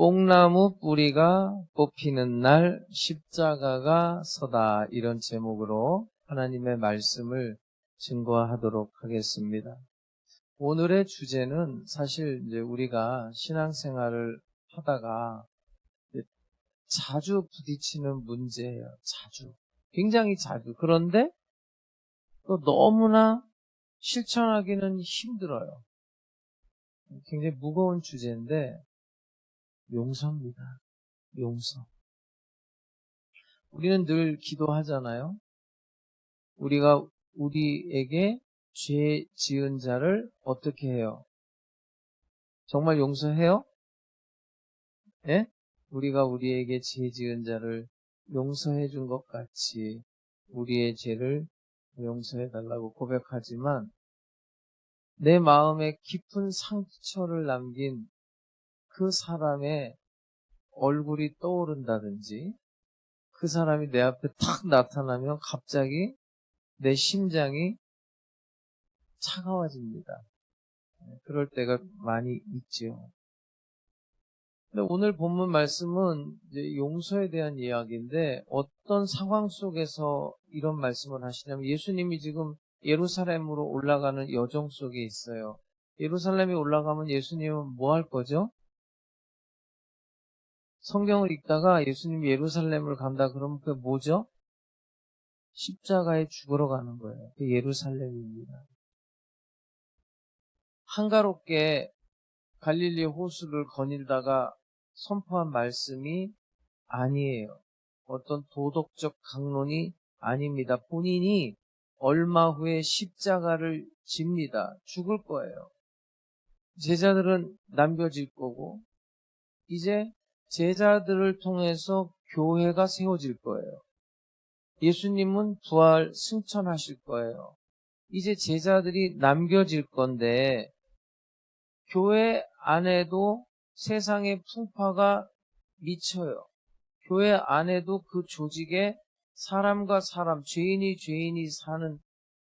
뽕나무 뿌리가 뽑히는 날 십자가가 서다, 이런 제목으로 하나님의 말씀을 증거하도록 하겠습니다. 오늘의 주제는 사실 이제 우리가 신앙생활을 하다가 자주 부딪히는 문제예요. 굉장히 자주. 그런데 또 너무나 실천하기는 힘들어요. 굉장히 무거운 주제인데 용서입니다. 용서. 우리는 늘 기도하잖아요. 우리가 우리에게 죄 지은 자를 어떻게 해요? 정말 용서해요? 예? 우리가 우리에게 죄 지은 자를 용서해 준 것 같이 우리의 죄를 용서해 달라고 고백하지만 내 마음에 깊은 상처를 남긴 그 사람의 얼굴이 떠오른다든지 그 사람이 내 앞에 탁 나타나면 갑자기 내 심장이 차가워집니다. 그럴 때가 많이 있죠. 근데 오늘 본문 말씀은 이제 용서에 대한 이야기인데 어떤 상황 속에서 이런 말씀을 하시냐면 예수님이 지금 예루살렘으로 올라가는 여정 속에 있어요. 예루살렘에 올라가면 예수님은 뭐 할 거죠? 성경을 읽다가 예수님이 예루살렘을 간다 그러면 그게 뭐죠? 십자가에 죽으러 가는 거예요. 그게 예루살렘입니다. 한가롭게 갈릴리 호수를 거닐다가 선포한 말씀이 아니에요. 어떤 도덕적 강론이 아닙니다. 본인이 얼마 후에 십자가를 집니다. 죽을 거예요. 제자들은 남겨질 거고 이제 제자들을 통해서 교회가 세워질 거예요. 예수님은 부활 승천하실 거예요. 이제 제자들이 남겨질 건데 교회 안에도 세상의 풍파가 미쳐요. 교회 안에도 그 조직에 사람과 사람, 죄인이 사는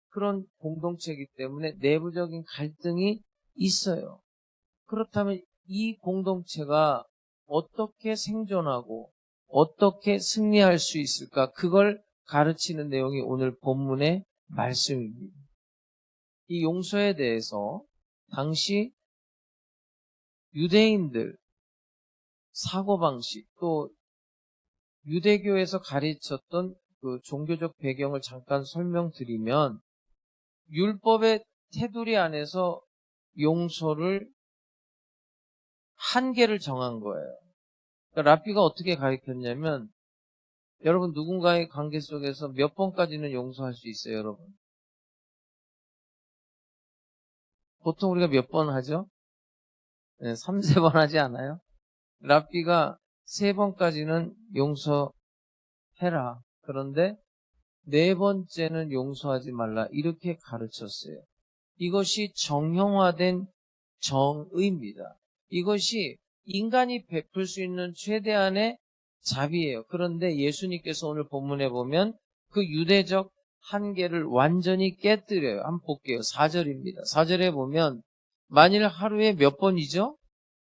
그런 공동체이기 때문에 내부적인 갈등이 있어요. 그렇다면 이 공동체가 어떻게 생존하고 어떻게 승리할 수 있을까? 그걸 가르치는 내용이 오늘 본문의 말씀입니다. 이 용서에 대해서 당시 유대인들 사고방식 또 유대교에서 가르쳤던 그 종교적 배경을 잠깐 설명드리면 율법의 테두리 안에서 용서를 한계를 정한 거예요. 그러니까 랍비가 어떻게 가르쳤냐면 여러분 누군가의 관계 속에서 몇 번까지는 용서할 수 있어요, 여러분? 보통 우리가 몇 번 하죠? 네, 3, 4번 하지 않아요? 랍비가 3번까지는 용서해라. 그런데 4번째는 용서하지 말라. 이렇게 가르쳤어요. 이것이 정형화된 정의입니다. 이것이 인간이 베풀 수 있는 최대한의 자비예요. 그런데 예수님께서 오늘 본문에 보면 그 유대적 한계를 완전히 깨뜨려요. 한번 볼게요. 4절입니다. 4절에 보면 만일 하루에 몇 번이죠?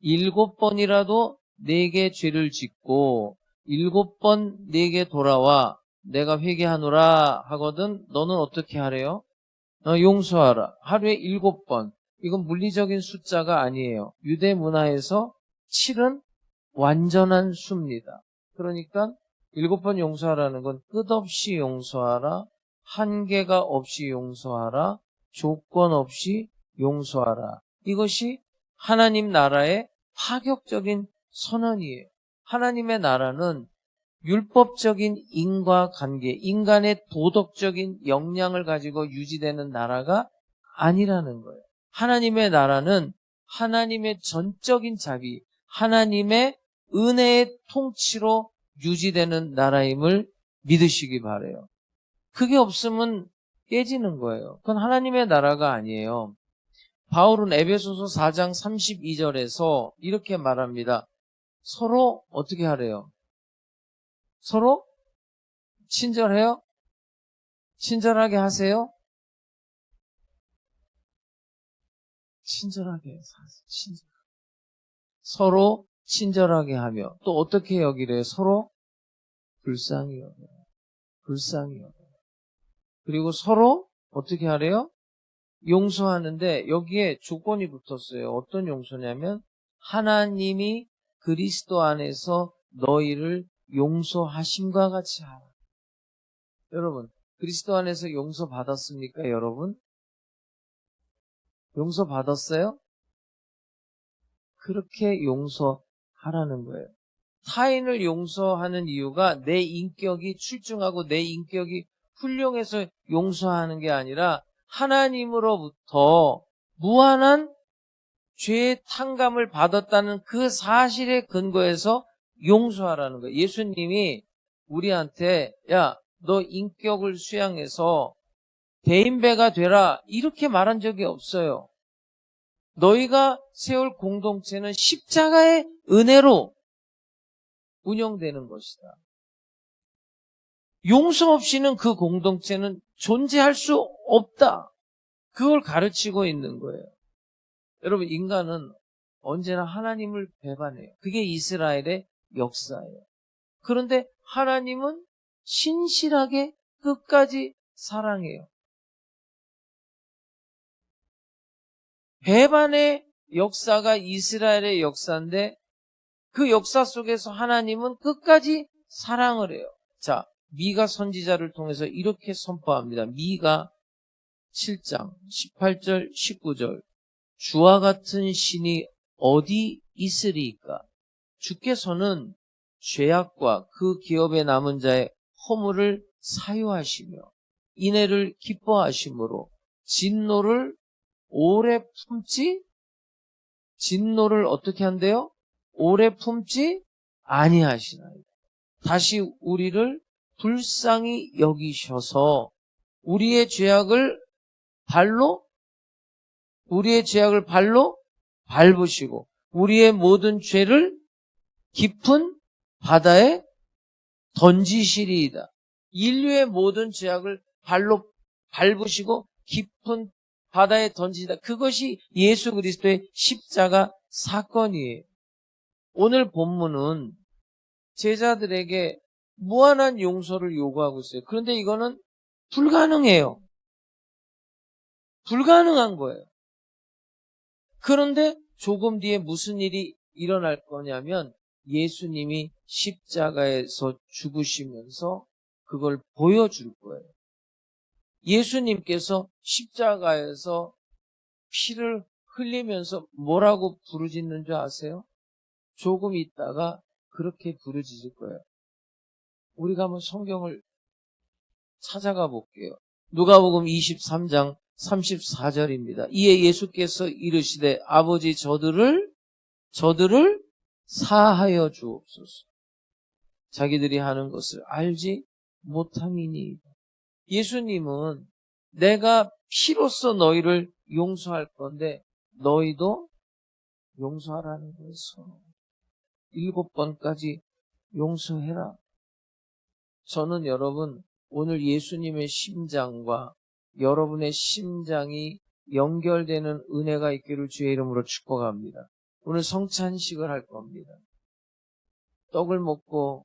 7번이라도 내게 죄를 짓고 7번 내게 돌아와 내가 회개하노라 하거든 너는 어떻게 하래요? 용서하라. 하루에 7번. 이건 물리적인 숫자가 아니에요. 유대 문화에서 7은 완전한 수입니다. 그러니까 7번 용서하라는 건 끝없이 용서하라, 한계가 없이 용서하라, 조건 없이 용서하라. 이것이 하나님 나라의 파격적인 선언이에요. 하나님의 나라는 율법적인 인과관계, 인간의 도덕적인 역량을 가지고 유지되는 나라가 아니라는 거예요. 하나님의 나라는 하나님의 전적인 자비, 하나님의 은혜의 통치로 유지되는 나라임을 믿으시기 바라요. 그게 없으면 깨지는 거예요. 그건 하나님의 나라가 아니에요. 바울은 에베소서 4장 32절에서 이렇게 말합니다. 서로 어떻게 하래요? 서로 친절해요? 친절하게 하세요? 친절하게 사세요. 서로 친절하게 하며 또 어떻게 여기래요? 서로 불쌍히 여겨요. 불쌍히 여겨요. 그리고 서로 어떻게 하래요? 용서하는데 여기에 조건이 붙었어요. 어떤 용서냐면 하나님이 그리스도 안에서 너희를 용서하심과 같이 하라. 여러분, 그리스도 안에서 용서받았습니까, 여러분? 용서받았어요? 그렇게 용서하라는 거예요. 타인을 용서하는 이유가 내 인격이 출중하고 내 인격이 훌륭해서 용서하는 게 아니라 하나님으로부터 무한한 죄의 탕감을 받았다는 그 사실에 근거해서 용서하라는 거예요. 예수님이 우리한테 야, 너 인격을 수양해서 대인배가 되라 이렇게 말한 적이 없어요. 너희가 세울 공동체는 십자가의 은혜로 운영되는 것이다. 용서 없이는 그 공동체는 존재할 수 없다. 그걸 가르치고 있는 거예요. 여러분, 인간은 언제나 하나님을 배반해요. 그게 이스라엘의 역사예요. 그런데 하나님은 신실하게 끝까지 사랑해요. 배반의 역사가 이스라엘의 역사인데 그 역사 속에서 하나님은 끝까지 사랑을 해요. 자, 미가 선지자를 통해서 이렇게 선포합니다. 미가 7장 18절 19절 주와 같은 신이 어디 있으리이까? 주께서는 죄악과 그 기업에 남은 자의 허물을 사유하시며 인애를 기뻐하심으로 진노를 오래 품지? 진노를 어떻게 한대요? 오래 품지 아니하시나이다. 다시 우리를 불쌍히 여기셔서 우리의 죄악을 발로 밟으시고 우리의 모든 죄를 깊은 바다에 던지시리이다. 인류의 모든 죄악을 발로 밟으시고 깊은 바다에 던지다. 그것이 예수 그리스도의 십자가 사건이에요. 오늘 본문은 제자들에게 무한한 용서를 요구하고 있어요. 그런데 이거는 불가능해요. 불가능한 거예요. 그런데 조금 뒤에 무슨 일이 일어날 거냐면 예수님이 십자가에서 죽으시면서 그걸 보여줄 거예요. 예수님께서 십자가에서 피를 흘리면서 뭐라고 부르짖는 줄 아세요? 조금 있다가 그렇게 부르짖을 거예요. 우리가 한번 성경을 찾아가 볼게요. 누가복음 23장 34절입니다. 이에 예수께서 이르시되 아버지 저들을 사하여 주옵소서. 자기들이 하는 것을 알지 못함이니이다. 예수님은 내가 피로써 너희를 용서할 건데 너희도 용서하라는 거예요. 7번까지 용서해라. 저는 여러분 오늘 예수님의 심장과 여러분의 심장이 연결되는 은혜가 있기를 주의 이름으로 축복합니다. 오늘 성찬식을 할 겁니다. 떡을 먹고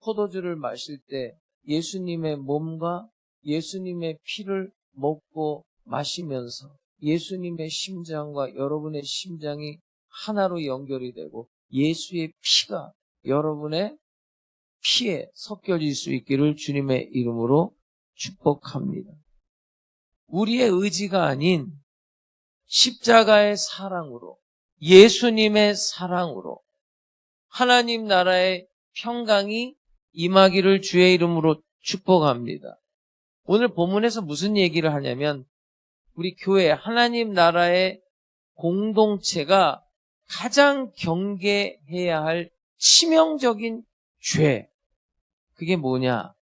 포도주를 마실 때 예수님의 몸과 예수님의 피를 먹고 마시면서 예수님의 심장과 여러분의 심장이 하나로 연결이 되고 예수의 피가 여러분의 피에 섞여질 수 있기를 주님의 이름으로 축복합니다. 우리의 의지가 아닌 십자가의 사랑으로 예수님의 사랑으로 하나님 나라의 평강이 임하기를 주의 이름으로 축복합니다. 오늘 본문에서 무슨 얘기를 하냐면 우리 교회 하나님 나라의 공동체가 가장 경계해야 할 치명적인 죄, 그게 뭐냐?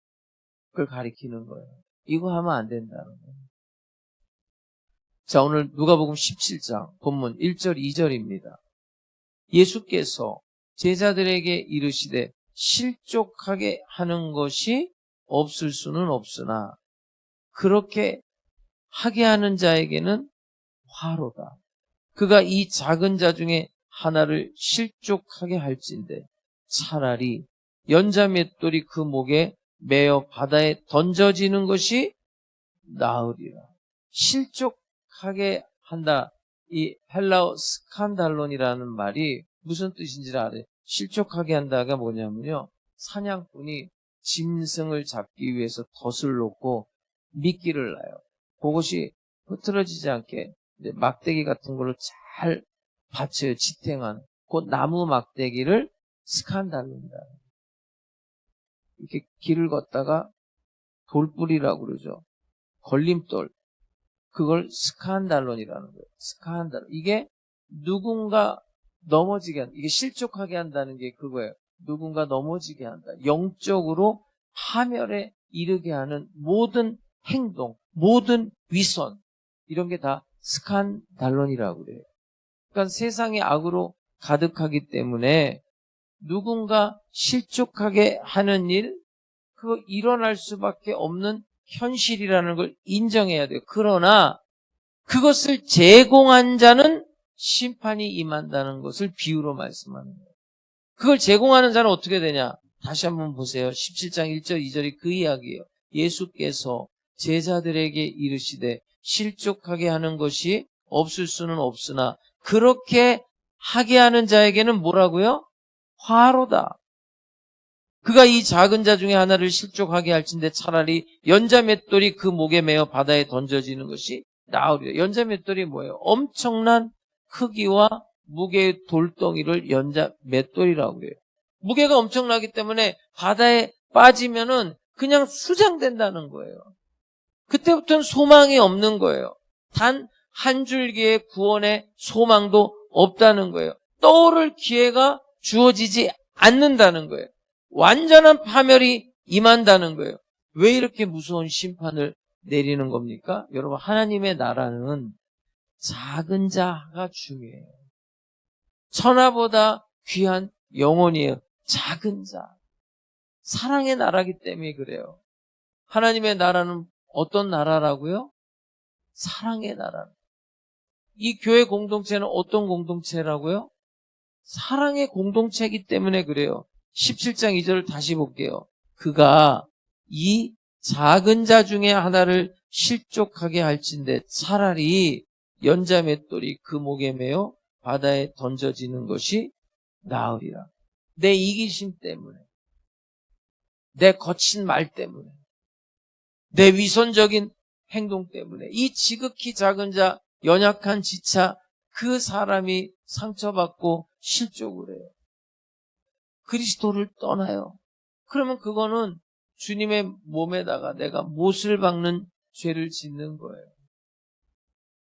그걸 가리키는 거예요. 이거 하면 안 된다는 거예요. 자, 오늘 누가복음 17장 본문 1절 2절입니다. 예수께서 제자들에게 이르시되 실족하게 하는 것이 없을 수는 없으나 그렇게 하게 하는 자에게는 화로다. 그가 이 작은 자 중에 하나를 실족하게 할진대 차라리 연자 맷돌이 그 목에 매어 바다에 던져지는 것이 나으리라. 실족하게 한다. 이 헬라어 스칸달론이라는 말이 무슨 뜻인지 알아요? 실족하게 한다가 뭐냐면요. 사냥꾼이 짐승을 잡기 위해서 덫을 놓고 미끼를 놔요. 그것이 흐트러지지 않게 막대기 같은 걸로 잘 받쳐요. 지탱한 그 나무 막대기를 스칸달론이다. 이렇게 길을 걷다가 돌뿌리라고 그러죠. 걸림돌. 그걸 스칸달론이라는 거예요. 스칸달론. 이게 누군가 넘어지게 한다. 이게 실족하게 한다는 게 그거예요. 누군가 넘어지게 한다. 영적으로 파멸에 이르게 하는 모든 행동, 모든 위선 이런 게 다 스칸달론이라고 그래요. 그러니까 세상이 악으로 가득하기 때문에 누군가 실족하게 하는 일, 그거 일어날 수밖에 없는 현실이라는 걸 인정해야 돼요. 그러나 그것을 제공한 자는 심판이 임한다는 것을 비유로 말씀하는 거예요. 그걸 제공하는 자는 어떻게 되냐? 다시 한번 보세요. 17장 1절 2절이 그 이야기예요. 예수께서 제자들에게 이르시되 실족하게 하는 것이 없을 수는 없으나 그렇게 하게 하는 자에게는 뭐라고요? 화로다. 그가 이 작은 자 중에 하나를 실족하게 할진대 차라리 연자 맷돌이 그 목에 매어 바다에 던져지는 것이 나으리라. 연자 맷돌이 뭐예요? 엄청난 크기와 무게의 돌덩이를 연자 맷돌이라고 해요. 무게가 엄청나기 때문에 바다에 빠지면은 그냥 수장된다는 거예요. 그때부터는 소망이 없는 거예요. 단 한 줄기의 구원의 소망도 없다는 거예요. 떠오를 기회가 주어지지 않는다는 거예요. 완전한 파멸이 임한다는 거예요. 왜 이렇게 무서운 심판을 내리는 겁니까? 여러분, 하나님의 나라는 작은 자가 중요해요. 천하보다 귀한 영혼이에요. 작은 자. 사랑의 나라기 때문에 그래요. 하나님의 나라는 어떤 나라라고요? 사랑의 나라. 이 교회 공동체는 어떤 공동체라고요? 사랑의 공동체이기 때문에 그래요. 17장 2절을 다시 볼게요. 그가 이 작은 자 중에 하나를 실족하게 할진대 차라리 연자 맷돌이 그 목에 매어 바다에 던져지는 것이 나으리라. 내 이기심 때문에, 내 거친 말 때문에, 내 위선적인 행동 때문에 이 지극히 작은 자, 연약한 지차 그 사람이 상처받고 실족을 해요. 그리스도를 떠나요. 그러면 그거는 주님의 몸에다가 내가 못을 박는 죄를 짓는 거예요.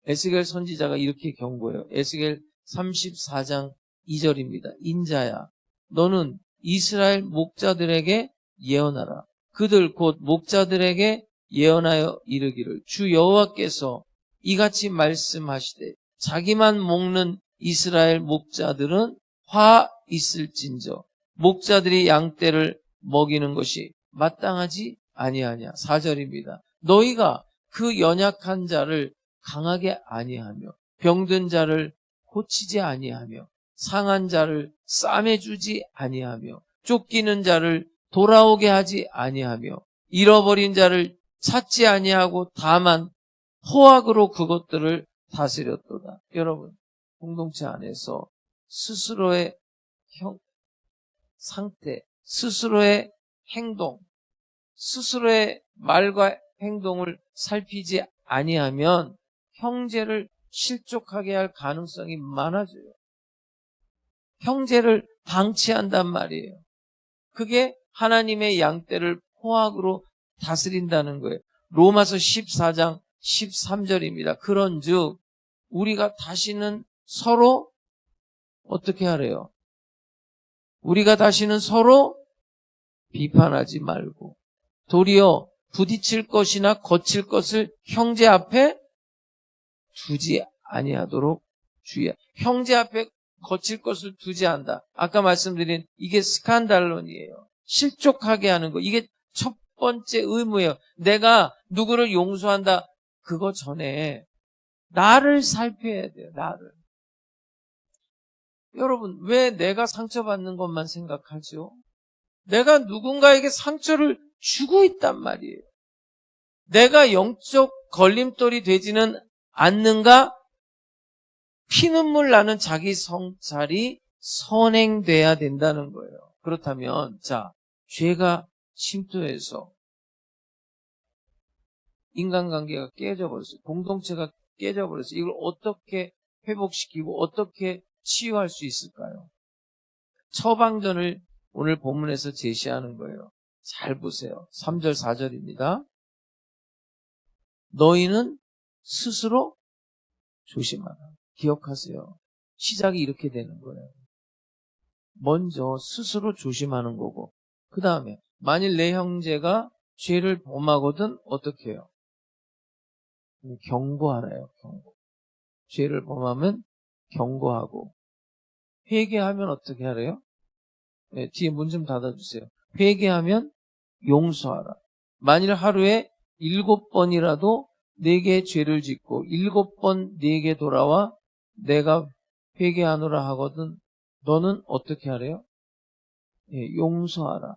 에스겔 선지자가 이렇게 경고해요. 에스겔 34장 2절입니다. 인자야, 너는 이스라엘 목자들에게 예언하라. 그들 곧 목자들에게 예언하여 이르기를 주 여호와께서 이같이 말씀하시되 자기만 먹는 이스라엘 목자들은 화 있을진저 목자들이 양떼를 먹이는 것이 마땅하지 아니하냐. 4절입니다. 너희가 그 연약한 자를 강하게 아니하며 병든 자를 고치지 아니하며 상한 자를 싸매주지 아니하며 쫓기는 자를 돌아오게 하지 아니하며 잃어버린 자를 찾지 아니하고 다만 포악으로 그것들을 다스렸도다. 여러분, 공동체 안에서 스스로의 상태, 스스로의 행동, 스스로의 말과 행동을 살피지 아니하면 형제를 실족하게 할 가능성이 많아져요. 형제를 방치한단 말이에요. 그게 하나님의 양떼를 포악으로 다스린다는 거예요. 로마서 14장 13절입니다. 그런즉 우리가 다시는 서로 어떻게 하래요? 우리가 다시는 서로 비판하지 말고 도리어 부딪힐 것이나 거칠 것을 형제 앞에 두지 아니하도록 주의하라. 형제 앞에 거칠 것을 두지 않는다. 아까 말씀드린 이게 스칸달론이에요. 실족하게 하는 거. 이게 첫 번째 의무예요. 내가 누구를 용서한다. 그거 전에 나를 살펴야 돼요. 나를. 여러분, 왜 내가 상처받는 것만 생각하죠? 내가 누군가에게 상처를 주고 있단 말이에요. 내가 영적 걸림돌이 되지는 않는가? 피눈물 나는 자기 성찰이 선행돼야 된다는 거예요. 그렇다면, 자, 죄가 침투해서 인간관계가 깨져버렸어요. 공동체가 깨져버렸어요. 이걸 어떻게 회복시키고 어떻게 치유할 수 있을까요? 처방전을 오늘 본문에서 제시하는 거예요. 잘 보세요. 3절, 4절입니다. 너희는 스스로 조심하라. 기억하세요. 시작이 이렇게 되는 거예요. 먼저 스스로 조심하는 거고, 그 다음에 만일 내 형제가 죄를 범하거든 어떻게 해요? 경고하래요. 경고. 죄를 범하면 경고하고, 회개하면 어떻게 하래요? 네, 뒤에 문 좀 닫아주세요. 회개하면 용서하라. 만일 하루에 7번이라도 내게 죄를 짓고 7번 내게 돌아와 내가 회개하노라 하거든 너는 어떻게 하래요? 네, 용서하라.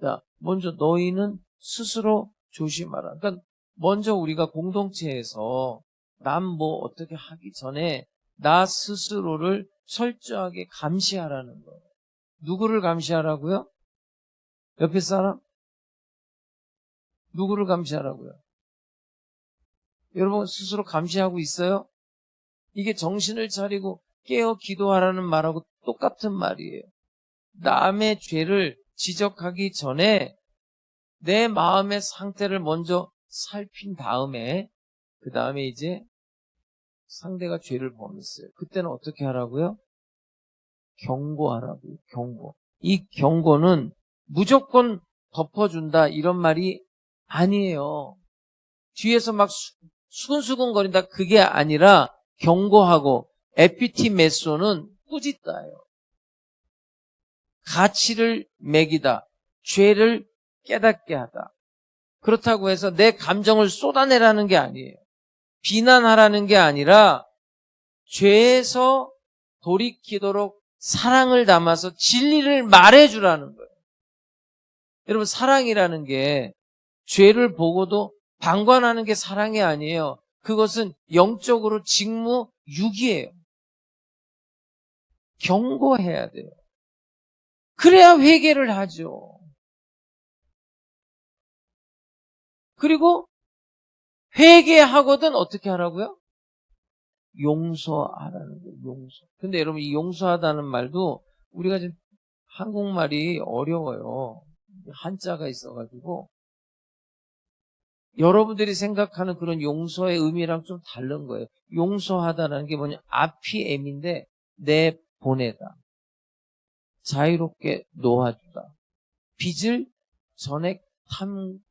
자, 먼저 너희는 스스로 조심하라. 그러니까 먼저 우리가 공동체에서 남 뭐 어떻게 하기 전에 나 스스로를 철저하게 감시하라는 거예요. 누구를 감시하라고요? 옆에 사람? 누구를 감시하라고요? 여러분 스스로 감시하고 있어요? 이게 정신을 차리고 깨어 기도하라는 말하고 똑같은 말이에요. 남의 죄를 지적하기 전에 내 마음의 상태를 먼저 살핀 다음에 그 다음에 이제 상대가 죄를 범했어요. 그때는 어떻게 하라고요? 경고하라고요. 경고. 이 경고는 무조건 덮어준다 이런 말이 아니에요. 뒤에서 막 수근수근거린다 그게 아니라 경고하고 에피티메소는 꾸짖다예요. 가치를 매기다. 죄를 깨닫게 하다. 그렇다고 해서 내 감정을 쏟아내라는 게 아니에요. 비난하라는 게 아니라 죄에서 돌이키도록 사랑을 담아서 진리를 말해주라는 거예요. 여러분 사랑이라는 게 죄를 보고도 방관하는 게 사랑이 아니에요. 그것은 영적으로 직무유기예요. 경고해야 돼요. 그래야 회개를 하죠. 그리고 회개하거든 어떻게 하라고요? 용서하라는 거예요. 용서. 근데 여러분 이 용서하다는 말도 우리가 지금 한국말이 어려워요. 한자가 있어가지고 여러분들이 생각하는 그런 용서의 의미랑 좀 다른 거예요. 용서하다는 게 뭐냐? 아피엠인데 내보내다. 자유롭게 놓아주다. 빚을 전액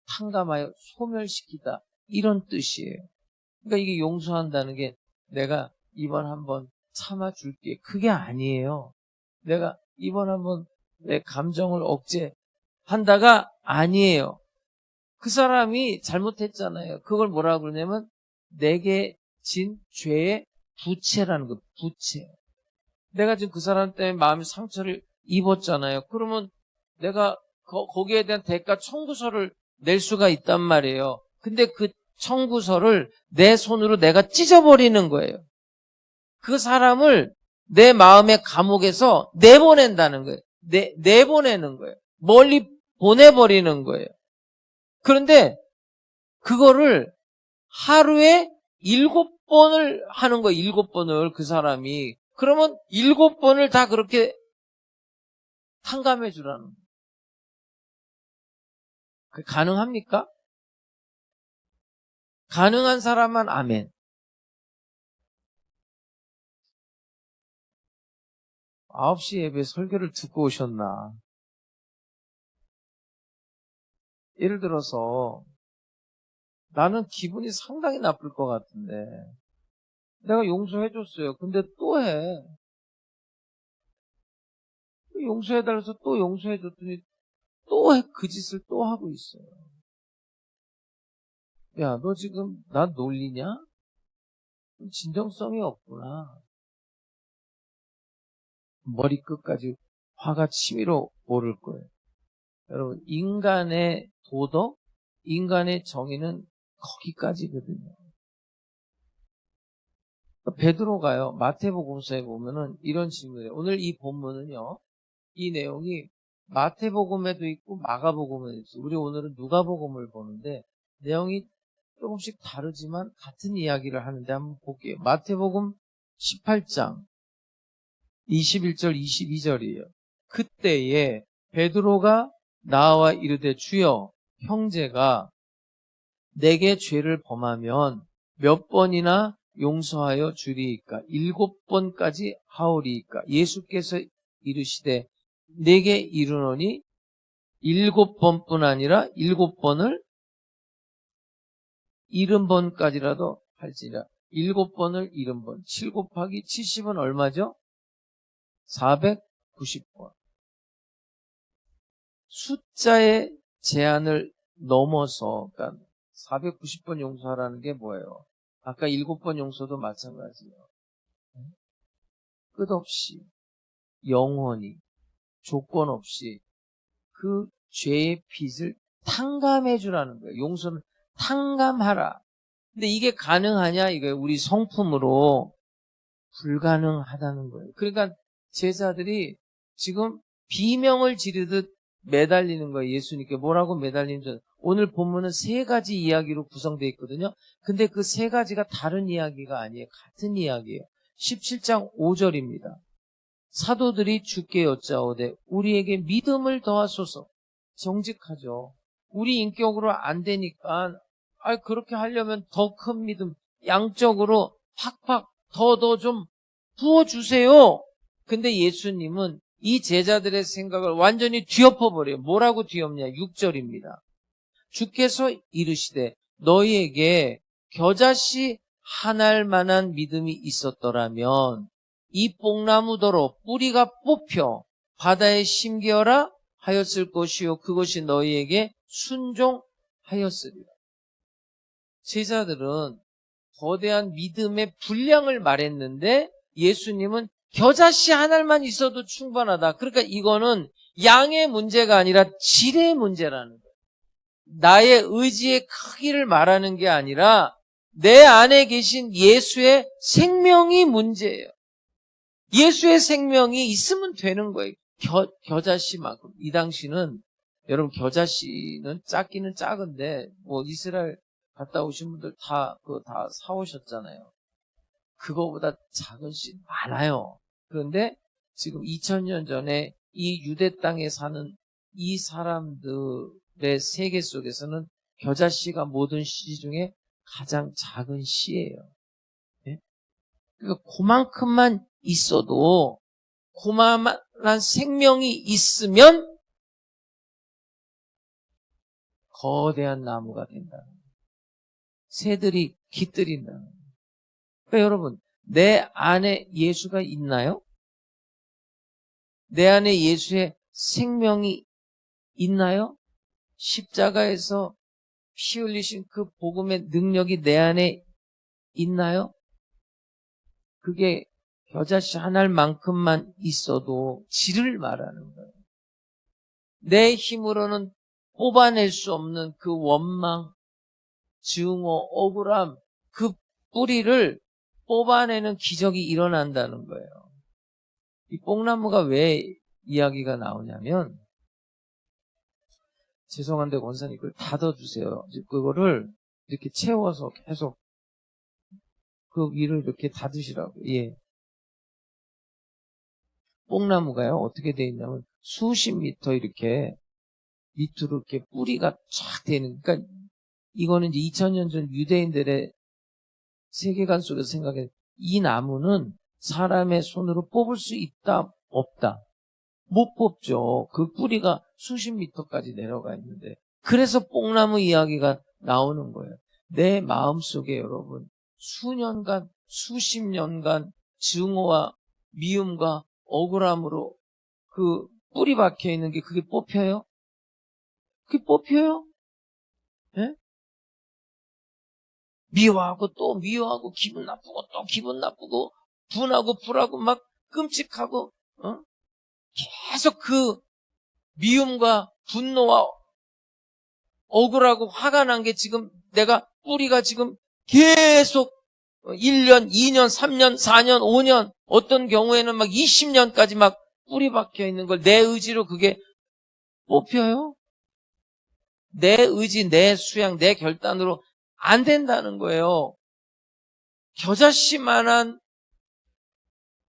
탕감하여 소멸시키다. 이런 뜻이에요. 그러니까 이게 용서한다는 게 내가 이번 한번 참아줄게. 그게 아니에요. 내가 이번 한번 내 감정을 억제한다가 아니에요. 그 사람이 잘못했잖아요. 그걸 뭐라고 그러냐면 내게 진 죄의 부채라는 거. 부채. 내가 지금 그 사람 때문에 마음의 상처를 입었잖아요. 그러면 내가 거기에 대한 대가 청구서를 낼 수가 있단 말이에요. 근데 그 청구서를 내 손으로 내가 찢어버리는 거예요. 그 사람을 내 마음의 감옥에서 내보낸다는 거예요. 내보내는 거예요. 멀리 보내버리는 거예요. 그런데 그거를 하루에 7번을 하는 거예요. 7번을 그 사람이. 그러면 7번을 다 그렇게 탕감해 주라는 거예요. 그게 가능합니까? 가능한 사람만 아멘. 9시 예배 설교를 듣고 오셨나? 예를 들어서 나는 기분이 상당히 나쁠 것 같은데 내가 용서해줬어요. 근데 또 해. 용서해달라서 또 용서해줬더니 또 해. 그 짓을 또 하고 있어요. 야, 너 지금 나 놀리냐? 진정성이 없구나. 머리끝까지 화가 치밀어 오를 거예요. 여러분, 인간의 도덕, 인간의 정의는 거기까지거든요. 베드로가요, 마태복음서에 보면은 이런 질문이에요. 오늘 이 본문은요, 이 내용이 마태복음에도 있고 마가복음에도 있어요. 우리 오늘은 누가복음을 보는데 내용이 조금씩 다르지만 같은 이야기를 하는데 한번 볼게요. 마태복음 18장 21절 22절이에요. 그때에 베드로가 나와 이르되 주여, 형제가 내게 죄를 범하면 몇 번이나 용서하여 주리이까? 7번까지 하오리이까? 예수께서 이르시되 내게 이르노니 7번뿐 아니라 7번을 70번까지라도 할지라. 7번을 70번. 7 곱하기 70은 얼마죠? 490번. 숫자의 제한을 넘어서, 그러니까 490번 용서하라는 게 뭐예요? 아까 7번 용서도 마찬가지예요. 끝없이, 영원히, 조건 없이 그 죄의 빚을 탕감해 주라는 거예요. 용서는 탕감하라. 근데 이게 가능하냐? 이거예요. 우리 성품으로 불가능하다는 거예요. 그러니까 제자들이 지금 비명을 지르듯 매달리는 거예요. 예수님께 뭐라고 매달리는지. 오늘 본문은 3가지 이야기로 구성되어 있거든요. 근데 그 3가지가 다른 이야기가 아니에요. 같은 이야기예요. 17장 5절입니다. 사도들이 주께 여짜오되 우리에게 믿음을 더하소서. 정직하죠. 우리 인격으로 안 되니까 그렇게 하려면 더 큰 믿음, 양적으로 팍팍 더 좀 부어주세요. 근데 예수님은 이 제자들의 생각을 완전히 뒤엎어버려요. 뭐라고 뒤엎냐? 6절입니다. 주께서 이르시되 너희에게 겨자씨 한 알만한 믿음이 있었더라면 이 뽕나무더러 뿌리가 뽑혀 바다에 심기어라 하였을 것이요 그것이 너희에게 순종하였으리라. 제자들은 거대한 믿음의 분량을 말했는데 예수님은 겨자씨 한 알만 있어도 충분하다. 그러니까 이거는 양의 문제가 아니라 질의 문제라는 거예요. 나의 의지의 크기를 말하는 게 아니라 내 안에 계신 예수의 생명이 문제예요. 예수의 생명이 있으면 되는 거예요. 겨자씨만큼. 이 당시는 여러분 겨자씨는 작기는 작은데 뭐 이스라엘 갔다 오신 분들 그거 다 사오셨잖아요. 그거보다 작은 씨 많아요. 그런데 지금 2000년 전에 이 유대 땅에 사는 이 사람들의 세계 속에서는 겨자씨가 모든 씨 중에 가장 작은 씨예요. 네? 그러니까 그만큼만 있어도 그만한 생명이 있으면 거대한 나무가 된다는 거예요. 새들이 깃들인다는 거예요. 그러니까 여러분, 내 안에 예수가 있나요? 내 안에 예수의 생명이 있나요? 십자가에서 피 흘리신 그 복음의 능력이 내 안에 있나요? 그게 겨자씨 한 알만큼만 있어도 질을 말하는 거예요. 내 힘으로는 뽑아낼 수 없는 그 원망, 증오, 억울함, 그 뿌리를 뽑아내는 기적이 일어난다는 거예요. 이 뽕나무가 왜 이야기가 나오냐면, 죄송한데 권사님 그걸 닫아주세요. 그거를 이렇게 채워서 계속 그 위를 이렇게 닫으시라고. 예. 뽕나무가요 어떻게 돼 있냐면 수십 미터 이렇게 밑으로 이렇게 뿌리가 쫙 되는. 그러니까 이거는 이제 2000년 전 유대인들의 세계관 속에서 생각해. 이 나무는 사람의 손으로 뽑을 수 있다 없다. 못 뽑죠. 그 뿌리가 수십 미터까지 내려가 있는데. 그래서 뽕나무 이야기가 나오는 거예요. 내 마음속에 여러분 수년간 수십 년간 증오와 미움과 억울함으로 그 뿌리 박혀 있는 게 그게 뽑혀요? 그게 뽑혀요? 예? 미워하고 또 미워하고 기분 나쁘고 또 기분 나쁘고 분하고 불하고 막 끔찍하고 계속 그 미움과 분노와 억울하고 화가 난 게 지금 내가 뿌리가 지금 계속 1년, 2년, 3년, 4년, 5년, 어떤 경우에는 막 20년까지 막 뿌리 박혀 있는 걸 내 의지로 그게 뽑혀요? 내 의지, 내 수양, 내 결단으로 안 된다는 거예요. 겨자씨만한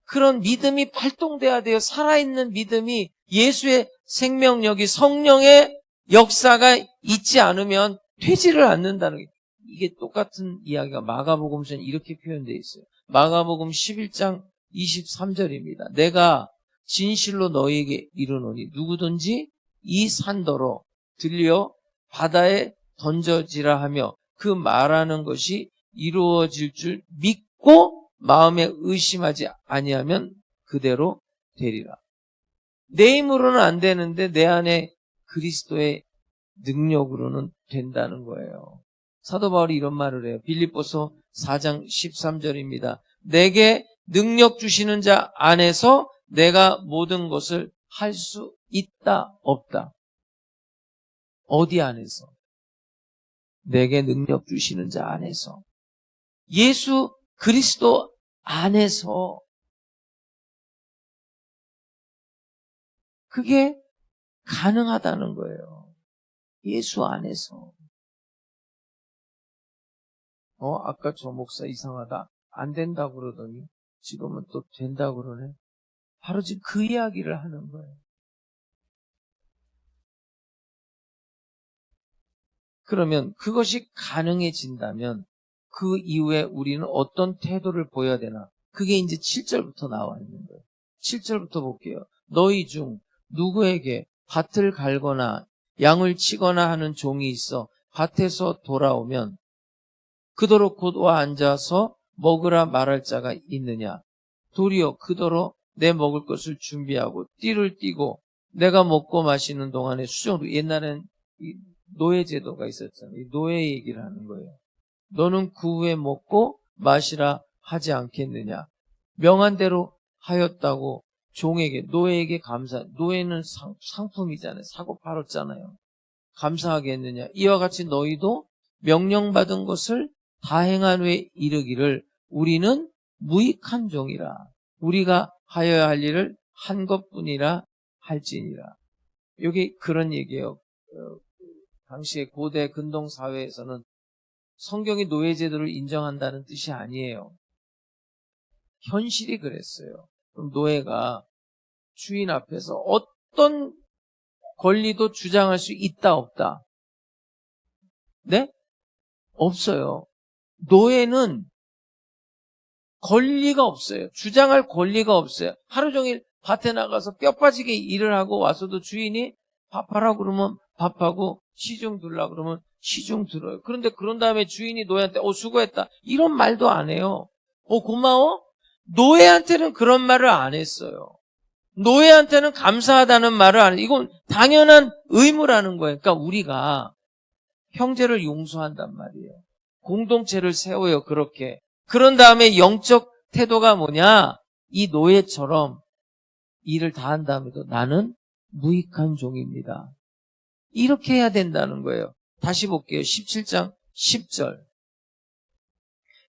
그런 믿음이 발동돼야 돼요. 살아있는 믿음이, 예수의 생명력이, 성령의 역사가 있지 않으면 되지를 않는다는 게, 이게 똑같은 이야기가 마가복음서는 이렇게 표현되어 있어요. 마가복음 11장 23절입니다. 내가 진실로 너희에게 이르노니 누구든지 이 산더러 들려 바다에 던져지라 하며 그 말하는 것이 이루어질 줄 믿고 마음에 의심하지 아니하면 그대로 되리라. 내 힘으로는 안 되는데 내 안에 그리스도의 능력으로는 된다는 거예요. 사도 바울이 이런 말을 해요. 빌립보서 4장 13절입니다. 내게 능력 주시는 자 안에서 내가 모든 것을 할 수 있다, 없다. 어디 안에서? 내게 능력 주시는 자 안에서. 예수 그리스도 안에서. 그게 가능하다는 거예요. 예수 안에서. 아까 저 목사 이상하다. 안 된다고 그러더니 지금은 또 된다고 그러네. 바로 지금 그 이야기를 하는 거예요. 그러면 그것이 가능해진다면 그 이후에 우리는 어떤 태도를 보여야 되나? 그게 이제 7절부터 나와 있는 거예요. 7절부터 볼게요. 너희 중 누구에게 밭을 갈거나 양을 치거나 하는 종이 있어 밭에서 돌아오면 그더러 곧 와 앉아서 먹으라 말할 자가 있느냐? 도리어 그더러 내 먹을 것을 준비하고 띠를 띠고 내가 먹고 마시는 동안에 수정도, 옛날엔 노예제도가 있었잖아요. 이 노예 얘기를 하는 거예요. 너는 그 후에 먹고 마시라 하지 않겠느냐? 명한 대로 하였다고 종에게, 노예에게 노예는 상품이잖아요. 사고 팔았잖아요. 감사하겠느냐? 이와 같이 너희도 명령받은 것을 다 행한 후에 이르기를 우리는 무익한 종이라. 우리가 하여야 할 일을 한 것뿐이라 할지니라. 여기 그런 얘기예요. 당시에 고대 근동 사회에서는 성경이 노예제도를 인정한다는 뜻이 아니에요. 현실이 그랬어요. 그럼 노예가 주인 앞에서 어떤 권리도 주장할 수 있다, 없다? 네? 없어요. 노예는 권리가 없어요. 주장할 권리가 없어요. 하루 종일 밭에 나가서 뼈 빠지게 일을 하고 와서도 주인이 밥하라고 그러면 밥하고 시중 들라 그러면 시중 들어요. 그런데 그런 다음에 주인이 노예한테 수고했다 이런 말도 안 해요. 고마워? 노예한테는 그런 말을 안 했어요. 노예한테는 감사하다는 말을 안 해요. 이건 당연한 의무라는 거예요. 그러니까 우리가 형제를 용서한단 말이에요. 공동체를 세워요. 그렇게. 그런 다음에 영적 태도가 뭐냐? 이 노예처럼 일을 다 한 다음에도 나는 무익한 종입니다. 이렇게 해야 된다는 거예요. 다시 볼게요. 17장 10절.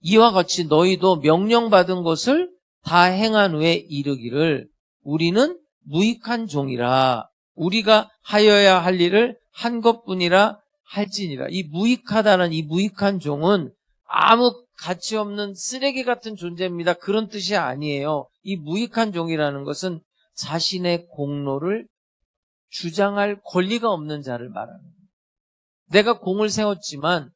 이와 같이 너희도 명령받은 것을 다 행한 후에 이르기를 우리는 무익한 종이라. 우리가 하여야 할 일을 한 것뿐이라 할지니라. 이 무익하다는 이 무익한 종은 아무 가치 없는 쓰레기 같은 존재입니다. 그런 뜻이 아니에요. 이 무익한 종이라는 것은 자신의 공로를 주장할 권리가 없는 자를 말하는 거예요. 내가 공을 세웠지만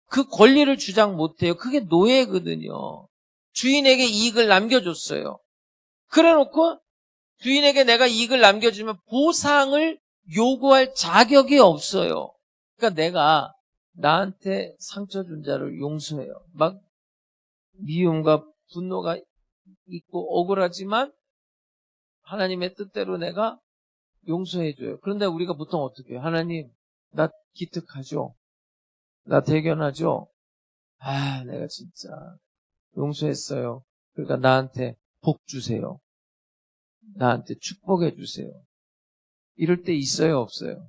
그 권리를 주장 못해요. 그게 노예거든요. 주인에게 이익을 남겨줬어요. 그래놓고 주인에게 내가 이익을 남겨주면 보상을 요구할 자격이 없어요. 그러니까 내가 나한테 상처 준 자를 용서해요. 막 미움과 분노가 있고 억울하지만 하나님의 뜻대로 내가 용서해줘요. 그런데 우리가 보통 어떻게 해요? 하나님, 나 기특하죠? 나 대견하죠? 내가 진짜 용서했어요. 그러니까 나한테 복 주세요. 나한테 축복해 주세요. 이럴 때 있어요, 없어요?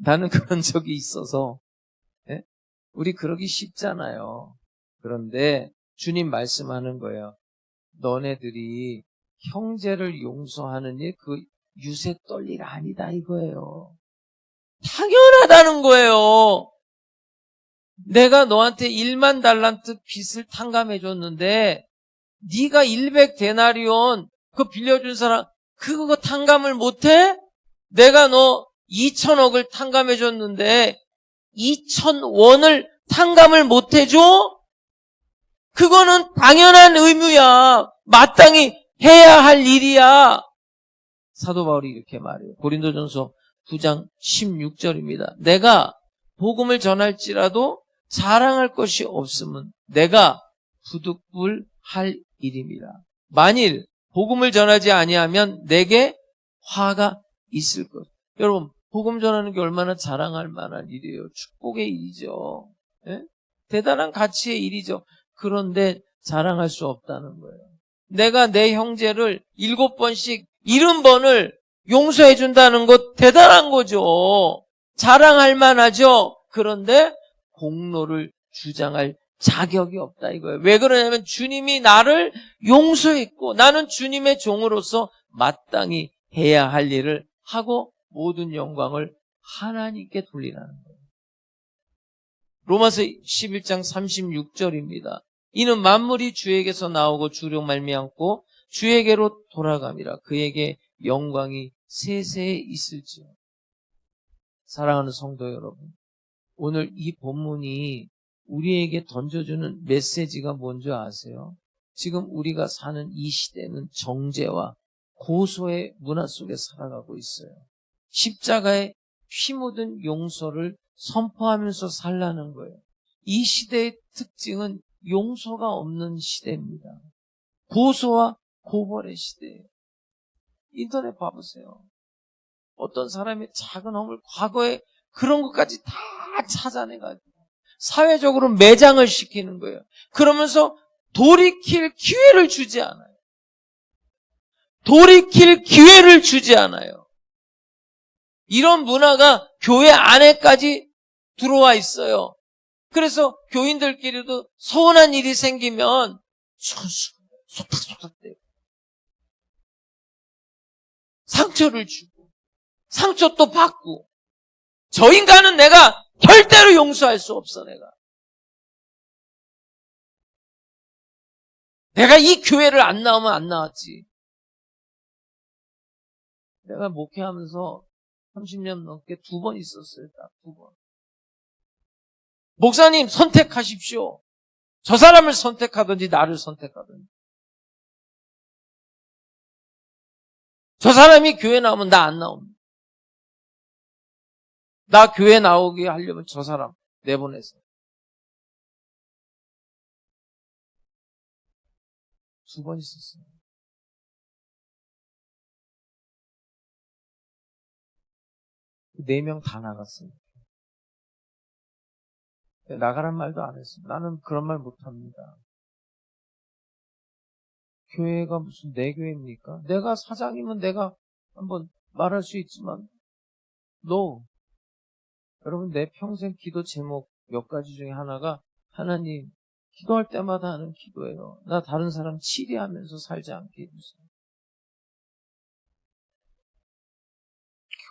나는 그런 적이 있어서, 예? 우리 그러기 쉽잖아요. 그런데 주님 말씀하는 거예요. 너네들이 형제를 용서하는 일, 그 유세 떨 일 아니다 이거예요. 당연하다는 거예요. 내가 너한테 1만 달란트 빚을 탕감해 줬는데 네가 100데나리온 그거 빌려준 사람 그거 탕감을 못해? 내가 너 2천억을 탕감해 줬는데 2,000원을 탕감을 못해줘? 그거는 당연한 의무야. 마땅히 해야 할 일이야. 사도 바울이 이렇게 말해요. 고린도전서 9장 16절입니다. 내가 복음을 전할지라도 자랑할 것이 없으면 내가 부득불할 일입니다. 만일 복음을 전하지 아니하면 내게 화가 있을 것. 여러분, 복음 전하는 게 얼마나 자랑할 만한 일이에요. 축복의 일이죠. 예? 대단한 가치의 일이죠. 그런데 자랑할 수 없다는 거예요. 내가 내 형제를 7번씩 70번을 용서해 준다는 것 대단한 거죠. 자랑할 만하죠. 그런데 공로를 주장할 자격이 없다 이거예요. 왜 그러냐면 주님이 나를 용서했고 나는 주님의 종으로서 마땅히 해야 할 일을 하고 모든 영광을 하나님께 돌리라는 거예요. 로마서 11장 36절입니다. 이는 만물이 주에게서 나오고 주로 말미암고 주에게로 돌아감이라. 그에게 영광이 세세에 있을지요. 사랑하는 성도 여러분, 오늘 이 본문이 우리에게 던져주는 메시지가 뭔지 아세요? 지금 우리가 사는 이 시대는 정죄와 고소의 문화 속에 살아가고 있어요. 십자가에 피 묻은 용서를 선포하면서 살라는 거예요. 이 시대의 특징은 용서가 없는 시대입니다. 고소와 고벌의 시대예요. 인터넷 봐보세요. 어떤 사람의 작은 허물, 과거에 그런 것까지 다 찾아내가지고 사회적으로 매장을 시키는 거예요. 그러면서 돌이킬 기회를 주지 않아요. 돌이킬 기회를 주지 않아요. 이런 문화가 교회 안에까지 들어와 있어요. 그래서 교인들끼리도 서운한 일이 생기면 속닥속닥대요. 상처를 주고 상처 또 받고 저 인간은 내가 절대로 용서할 수 없어. 내가 이 교회를 안 나오면 안 나왔지. 내가 목회하면서 30년 넘게 2번 있었어요. 딱 2번. 목사님 선택하십시오. 저 사람을 선택하든지 나를 선택하든지. 저 사람이 교회 나오면 나 안 나옵니다. 나 교회 나오게 하려면 저 사람 내보내서. 2번 있었어요. 그 4명 다 나갔어요. 나가란 말도 안 했어요. 나는 그런 말 못합니다. 교회가 무슨 내 교회입니까? 내가 사장이면 내가 한번 말할 수 있지만 여러분 내 평생 기도 제목 몇 가지 중에 하나가 하나님 기도할 때마다 하는 기도예요. 나 다른 사람 치리하면서 살지 않게 해주세요.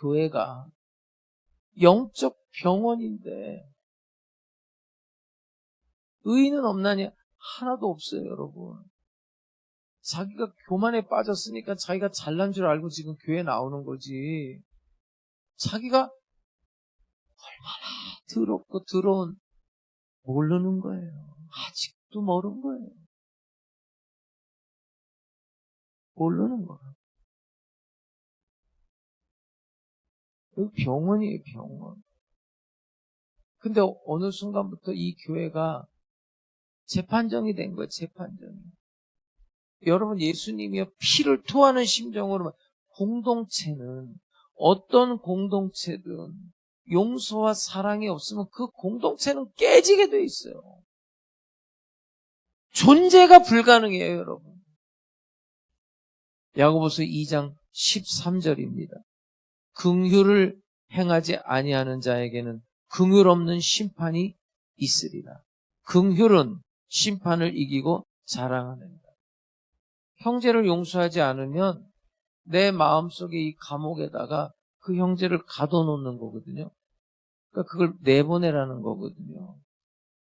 교회가 영적 병원인데 의인은 없나니 하나도 없어요, 여러분. 자기가 교만에 빠졌으니까 자기가 잘난 줄 알고 지금 교회 나오는 거지. 자기가 얼마나 더럽고 더러운 모르는 거예요. 아직도 모르는 거예요. 모르는 거예요. 여기 병원이에요, 병원. 근데 어느 순간부터 이 교회가 재판정이 된 거예요, 재판정이. 여러분, 예수님이요, 피를 토하는 심정으로 공동체는 어떤 공동체든 용서와 사랑이 없으면 그 공동체는 깨지게 돼 있어요. 존재가 불가능해요, 여러분. 야고보서 2장 13절입니다. 긍휼을 행하지 아니하는 자에게는 긍휼 없는 심판이 있으리라. 긍휼은 심판을 이기고 자랑하느니라. 형제를 용서하지 않으면 내 마음속에 이 감옥에다가 그 형제를 가둬놓는 거거든요. 그러니까 그걸 내보내라는 거거든요.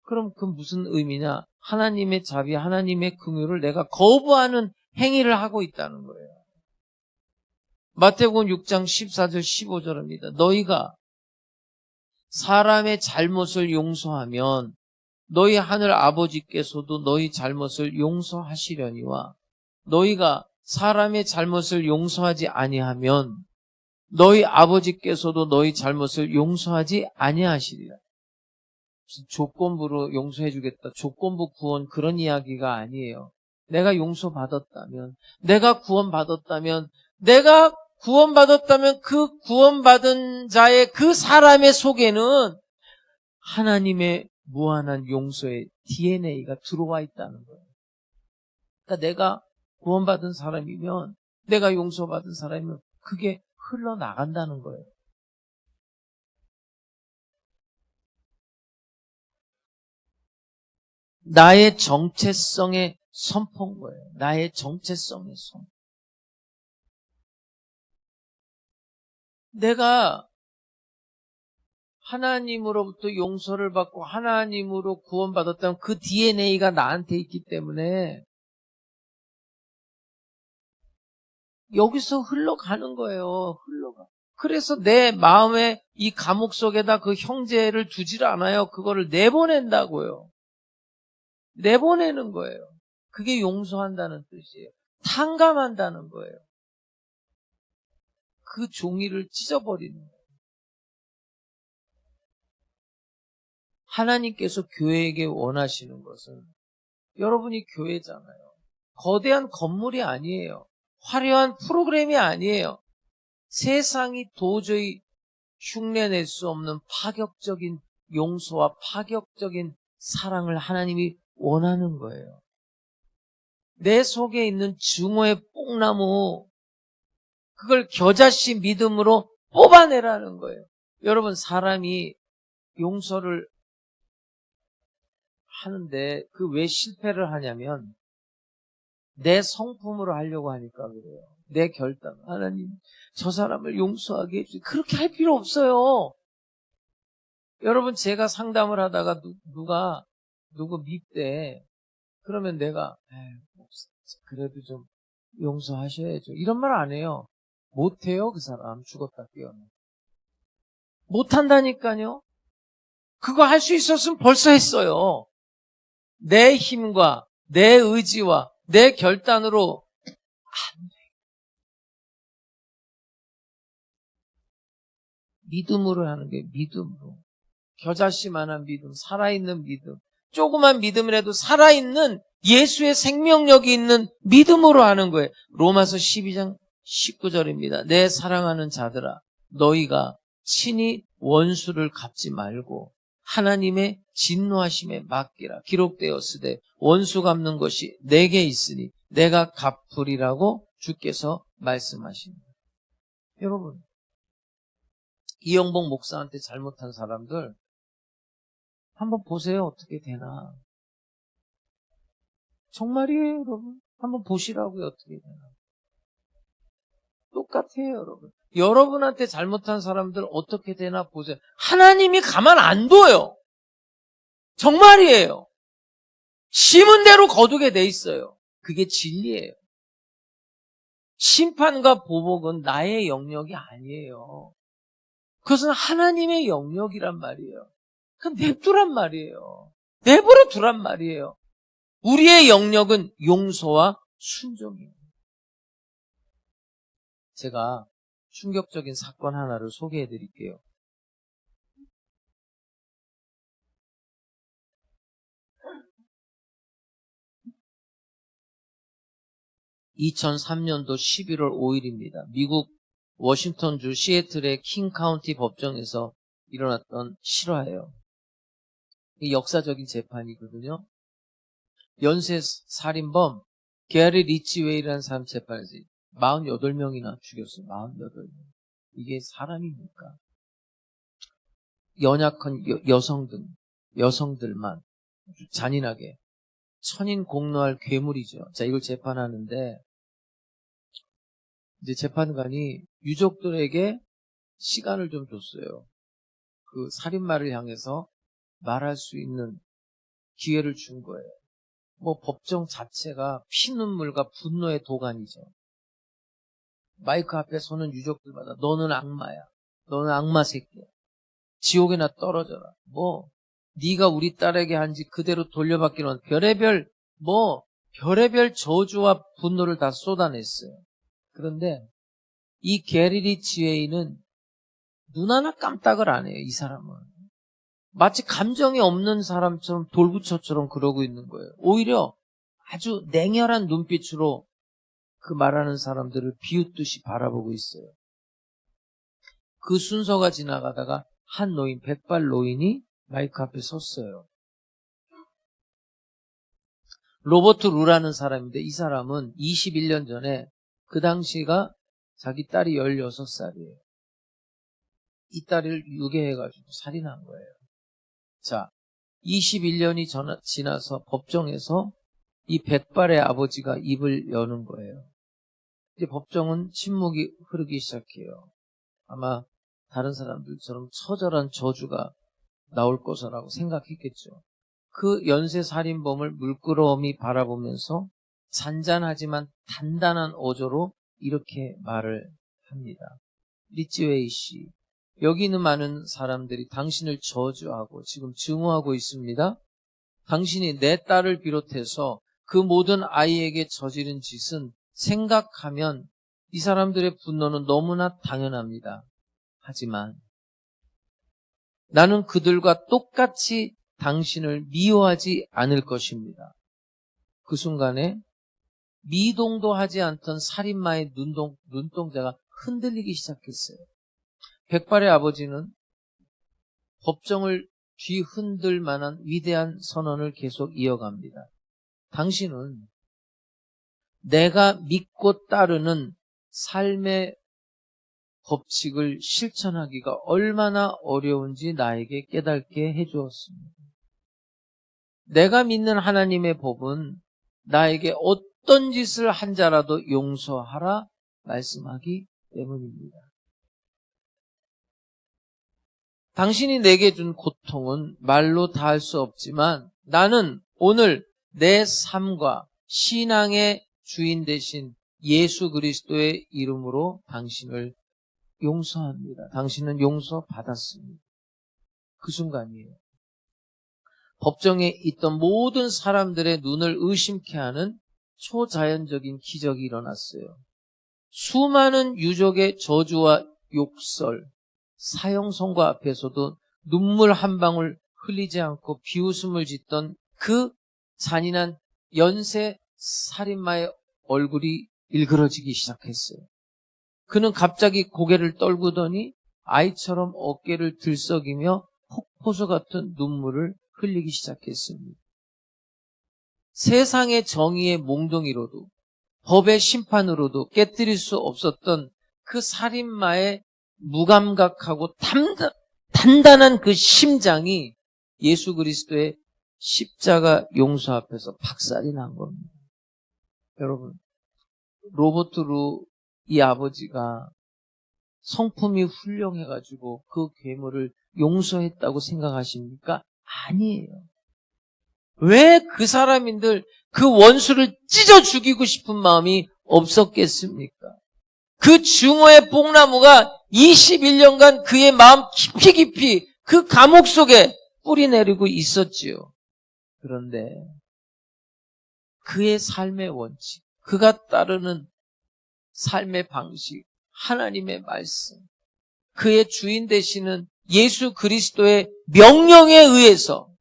그럼 그 무슨 의미냐? 하나님의 자비, 하나님의 긍휼을 내가 거부하는 행위를 하고 있다는 거예요. 마태복음 6장 14절 15절입니다. 너희가 사람의 잘못을 용서하면 너희 하늘 아버지께서도 너희 잘못을 용서하시려니와 너희가 사람의 잘못을 용서하지 아니하면 너희 아버지께서도 너희 잘못을 용서하지 아니하시리라. 무슨 조건부로 용서해 주겠다, 조건부 구원, 그런 이야기가 아니에요. 내가 용서받았다면, 내가 구원받았다면 그 구원받은 자의 그 사람의 속에는 하나님의 무한한 용서의 DNA가 들어와 있다는 거예요. 그러니까 내가 구원받은 사람이면, 내가 용서받은 사람이면 그게 흘러나간다는 거예요. 나의 정체성의 선포인 거예요. 나의 정체성의 선포. 내가 하나님으로부터 용서를 받고 하나님으로 구원받았다면 그 DNA가 나한테 있기 때문에 여기서 흘러가는 거예요. 흘러가. 그래서 내 마음에 이 감옥 속에다 그 형제를 두질 않아요. 그거를 내보낸다고요. 내보내는 거예요. 그게 용서한다는 뜻이에요. 탕감한다는 거예요. 그 종이를 찢어버리는 거예요. 하나님께서 교회에게 원하시는 것은 여러분이 교회잖아요. 거대한 건물이 아니에요. 화려한 프로그램이 아니에요. 세상이 도저히 흉내낼 수 없는 파격적인 용서와 파격적인 사랑을 하나님이 원하는 거예요. 내 속에 있는 증오의 뽕나무, 그걸 겨자씨 믿음으로 뽑아내라는 거예요. 여러분, 사람이 용서를 하는데 그 왜 실패를 하냐면 내 성품으로 하려고 하니까 그래요. 내 결단. 하나님, 저 사람을 용서하게 해주세요. 그렇게 할 필요 없어요. 여러분, 제가 상담을 하다가 누구 밉대. 그러면 내가 그래도 좀 용서하셔야죠. 이런 말 안 해요. 못해요, 그 사람. 죽었다 깨어나. 못한다니까요. 그거 할 수 있었으면 벌써 했어요. 내 힘과 내 의지와 내 결단으로 안 돼. 믿음으로 하는 게 믿음으로. 겨자씨만한 믿음, 살아있는 믿음. 조그만 믿음이라도 살아있는 예수의 생명력이 있는 믿음으로 하는 거예요. 로마서 12장 19절입니다. 내 사랑하는 자들아, 너희가 친히 원수를 갚지 말고 하나님의 진노하심에 맡기라. 기록되었으되 원수 갚는 것이 내게 있으니 내가 갚으리라고 주께서 말씀하십니다. 여러분, 이영복 목사한테 잘못한 사람들 한번 보세요. 어떻게 되나. 정말이에요, 여러분. 한번 보시라고요. 어떻게 되나. 똑같아요, 여러분. 여러분한테 잘못한 사람들 어떻게 되나 보세요. 하나님이 가만 안 둬요. 정말이에요. 심은 대로 거두게 돼 있어요. 그게 진리예요. 심판과 보복은 나의 영역이 아니에요. 그것은 하나님의 영역이란 말이에요. 그럼 냅두란 말이에요. 내버려 두란 말이에요. 우리의 영역은 용서와 순종이에요. 제가 충격적인 사건 하나를 소개해 드릴게요. 2003년도 11월 5일입니다. 미국 워싱턴주 시애틀의 킹 카운티 법정에서 일어났던 실화예요. 이 역사적인 재판이거든요. 연쇄 살인범 게리 리치웨이라는 사람 재판에서 48명이나 죽였어요. 48명. 이게 사람입니까? 연약한 여성들만 잔인하게 천인공노할 괴물이죠. 자, 이걸 재판하는데 이제 재판관이 유족들에게 시간을 좀 줬어요. 그 살인마를 향해서 말할 수 있는 기회를 준 거예요. 뭐 법정 자체가 피눈물과 분노의 도가니죠. 마이크 앞에 서는 유족들마다 너는 악마야. 너는 악마 새끼야. 지옥에나 떨어져라. 뭐 네가 우리 딸에게 한지 그대로 돌려받기로 별의별 저주와 분노를 다 쏟아냈어요. 그런데 이 게리 지웨이는 눈 하나 깜짝을 안 해요. 이 사람은. 마치 감정이 없는 사람처럼 돌부처처럼 그러고 있는 거예요. 오히려 아주 냉혈한 눈빛으로 그 말하는 사람들을 비웃듯이 바라보고 있어요. 그 순서가 지나가다가 한 노인, 백발 노인이 마이크 앞에 섰어요. 로버트 루라는 사람인데 이 사람은 21년 전에 그 당시가 자기 딸이 16살이에요. 이 딸을 유괴해가지고 살인한 거예요. 자, 21년이 지나서 법정에서 이 백발의 아버지가 입을 여는 거예요. 이제 법정은 침묵이 흐르기 시작해요. 아마 다른 사람들처럼 처절한 저주가 나올 것이라고 생각했겠죠. 그 연쇄살인범을 물끄러미 바라보면서 잔잔하지만 단단한 어조로 이렇게 말을 합니다. 리치웨이 씨, 여기 있는 많은 사람들이 당신을 저주하고 지금 증오하고 있습니다. 당신이 내 딸을 비롯해서 그 모든 아이에게 저지른 짓은 생각하면 이 사람들의 분노는 너무나 당연합니다. 하지만 나는 그들과 똑같이 당신을 미워하지 않을 것입니다. 그 순간에 미동도 하지 않던 살인마의 눈동자가 흔들리기 시작했어요. 백발의 아버지는 법정을 뒤흔들 만한 위대한 선언을 계속 이어갑니다. 당신은 내가 믿고 따르는 삶의 법칙을 실천하기가 얼마나 어려운지 나에게 깨닫게 해주었습니다. 내가 믿는 하나님의 법은 나에게 어떤 짓을 한 자라도 용서하라 말씀하기 때문입니다. 당신이 내게 준 고통은 말로 다할 수 없지만 나는 오늘 내 삶과 신앙의 주인 되신 예수 그리스도의 이름으로 당신을 용서합니다. 당신은 용서받았습니다. 그 순간이에요. 법정에 있던 모든 사람들의 눈을 의심케 하는 초자연적인 기적이 일어났어요. 수많은 유족의 저주와 욕설, 사형선고 앞에서도 눈물 한 방울 흘리지 않고 비웃음을 짓던 그 잔인한 연쇄 살인마의 얼굴이 일그러지기 시작했어요. 그는 갑자기 고개를 떨구더니 아이처럼 어깨를 들썩이며 폭포수 같은 눈물을 흘리기 시작했습니다. 세상의 정의의 몽둥이로도 법의 심판으로도 깨뜨릴 수 없었던 그 살인마의 무감각하고 단단한 그 심장이 예수 그리스도의 십자가 용서 앞에서 박살이 난 겁니다. 여러분, 로버트 루 이 아버지가 성품이 훌륭해가지고 그 괴물을 용서했다고 생각하십니까? 아니에요. 왜 그 사람인들 그 원수를 찢어 죽이고 싶은 마음이 없었겠습니까? 그 증오의 뽕나무가 21년간 그의 마음 깊이 그 감옥 속에 뿌리 내리고 있었지요. 그런데 그의 삶의 원칙, 그가 따르는 삶의 방식, 하나님의 말씀, 그의 주인 되시는 예수 그리스도의 명령에 의해서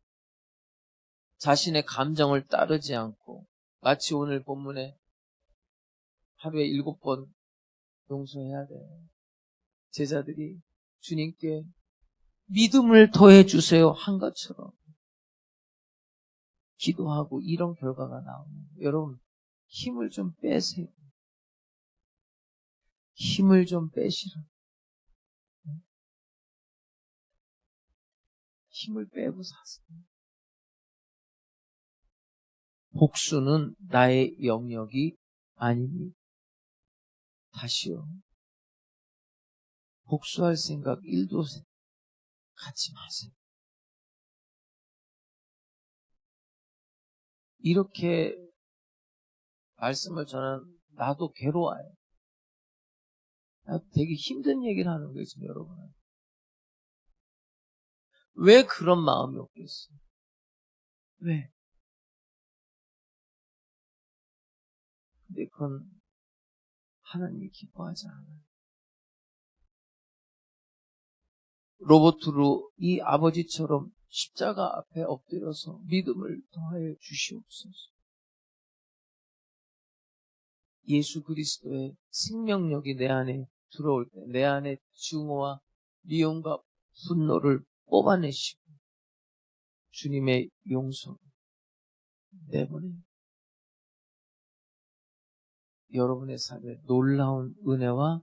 자신의 감정을 따르지 않고 마치 오늘 본문에 하루에 7번 용서해야 돼. 제자들이 주님께 믿음을 더해 주세요 한 것처럼 기도하고 이런 결과가 나오면 여러분 힘을 좀 빼세요. 힘을 좀 빼시라. 힘을 빼고 사세요. 복수는 나의 영역이 아니니. 다시요. 복수할 생각 1도 갖지 마세요. 이렇게 말씀을 전하는 나도 괴로워요. 나도 되게 힘든 얘기를 하는 거예요, 지금 여러분은. 왜 그런 마음이 없겠어요? 왜? 근데 그건 하나님이 기뻐하지 않아요. 로버트로 이 아버지처럼 십자가 앞에 엎드려서 믿음을 더하여 주시옵소서. 예수 그리스도의 생명력이 내 안에 들어올 때 내 안에 증오와 미움과 분노를 뽑아내시고 주님의 용서를 내보내 여러분의 삶에 놀라운 은혜와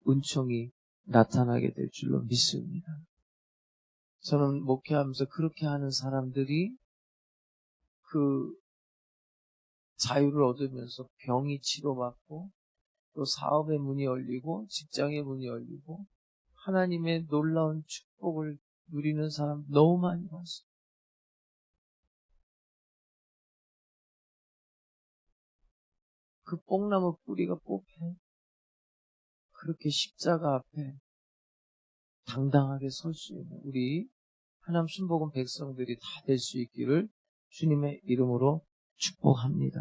은총이 나타나게 될 줄로 믿습니다. 저는 목회하면서 그렇게 하는 사람들이 그 자유를 얻으면서 병이 치료받고 또 사업의 문이 열리고 직장의 문이 열리고 하나님의 놀라운 축복을 누리는 사람 너무 많이 봤어요. 그 뽕나무 뿌리가 뽑혀 그렇게 십자가 앞에 당당하게 설 수 있는 우리 하나님 순복음 백성들이 다 될 수 있기를 주님의 이름으로 축복합니다.